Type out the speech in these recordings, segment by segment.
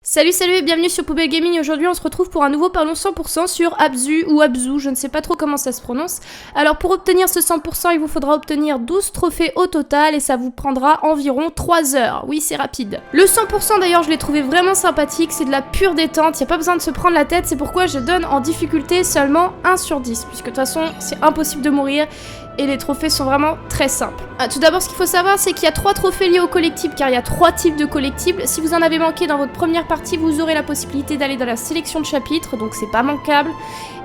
Salut et bienvenue sur Poubelle Gaming. Aujourd'hui on se retrouve pour un nouveau Parlons 100% sur Abzu ou Abzu, je ne sais pas trop comment ça se prononce. Alors pour obtenir ce 100% il vous faudra obtenir 12 trophées au total et ça vous prendra environ 3 heures, oui c'est rapide. Le 100% d'ailleurs je l'ai trouvé vraiment sympathique, c'est de la pure détente, il n'y a pas besoin de se prendre la tête, c'est pourquoi je donne en difficulté seulement 1 sur 10, puisque de toute façon c'est impossible de mourir. Et les trophées sont vraiment très simples. Tout d'abord, ce qu'il faut savoir, c'est qu'il y a 3 trophées liés au collectible, car il y a 3 types de collectibles. Si vous en avez manqué dans votre première partie, vous aurez la possibilité d'aller dans la sélection de chapitres, donc c'est pas manquable.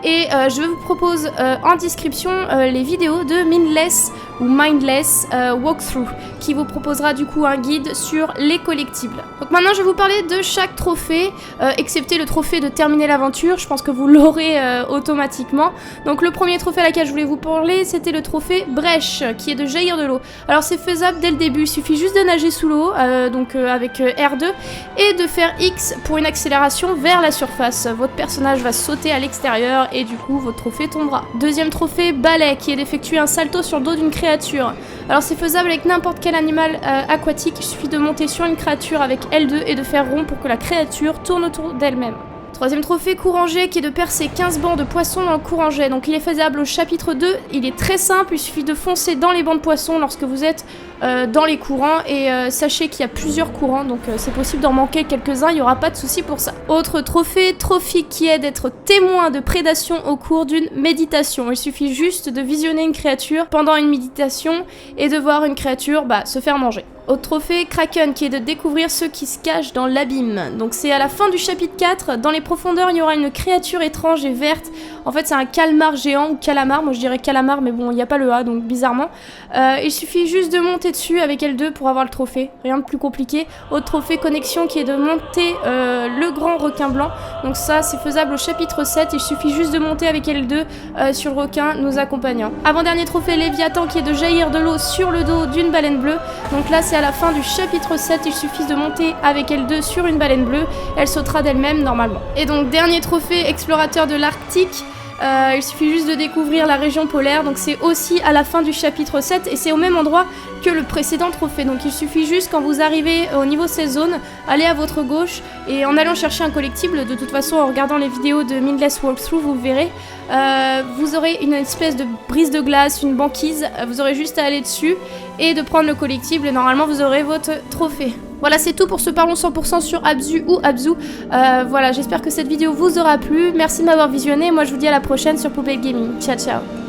Et je vous propose en description les vidéos de Mindless ou Mindless Walkthrough, qui vous proposera du coup un guide sur les collectibles. Donc maintenant, je vais vous parler de chaque trophée, excepté le trophée de terminer l'aventure. Je pense que vous l'aurez automatiquement. Donc le premier trophée à laquelle je voulais vous parler, c'était le trophée Brèche, qui est de jaillir de l'eau. Alors c'est faisable dès le début, il suffit juste de nager sous l'eau, avec R2, et de faire X pour une accélération vers la surface. Votre personnage va sauter à l'extérieur et du coup votre trophée tombera. Deuxième trophée Balai, qui est d'effectuer un salto sur le dos d'une créature. Alors c'est faisable avec n'importe quel animal aquatique, il suffit de monter sur une créature avec L2 et de faire rond pour que la créature tourne autour d'elle-même. Troisième trophée, Couranger, qui est de percer 15 bancs de poissons dans le Couranger. Donc il est faisable au chapitre 2, il est très simple, il suffit de foncer dans les bancs de poissons lorsque vous êtes dans les courants. Et sachez qu'il y a plusieurs courants, donc c'est possible d'en manquer quelques-uns, il n'y aura pas de souci pour ça. Autre trophée, Trophique, qui est d'être témoin de prédation au cours d'une méditation. Il suffit juste de visionner une créature pendant une méditation et de voir une créature se faire manger. Autre trophée, Kraken, qui est de découvrir ceux qui se cachent dans l'abîme. Donc c'est à la fin du chapitre 4, dans les profondeurs il y aura une créature étrange et verte. En fait c'est un calmar géant ou calamar, moi je dirais calamar mais bon il n'y a pas le A donc bizarrement. Il suffit juste de monter dessus avec L2 pour avoir le trophée, rien de plus compliqué. Autre trophée, Connexion, qui est de monter le grand requin blanc. Donc ça c'est faisable au chapitre 7, il suffit juste de monter avec L2 sur le requin nous accompagnant. Avant-dernier trophée, Léviathan, qui est de jaillir de l'eau sur le dos d'une baleine bleue. Donc là c'est à la fin du chapitre 7, il suffit de monter avec L2 sur une baleine bleue, elle sautera d'elle-même normalement. Et donc dernier trophée, Explorateur de l'Arctique, il suffit juste de découvrir la région polaire, donc c'est aussi à la fin du chapitre 7 et c'est au même endroit que le précédent trophée. Donc il suffit juste quand vous arrivez au niveau 16 zones, allez à votre gauche et en allant chercher un collectible, de toute façon en regardant les vidéos de Mindless Walkthrough vous verrez, vous aurez une espèce de brise de glace, une banquise, vous aurez juste à aller dessus et de prendre le collectible et normalement vous aurez votre trophée. Voilà, c'est tout pour ce Parlons 100% sur Abzu ou Abzu. Voilà, j'espère que cette vidéo vous aura plu. Merci de m'avoir visionné. Moi, je vous dis à la prochaine sur Poubelle Gaming. Ciao, ciao.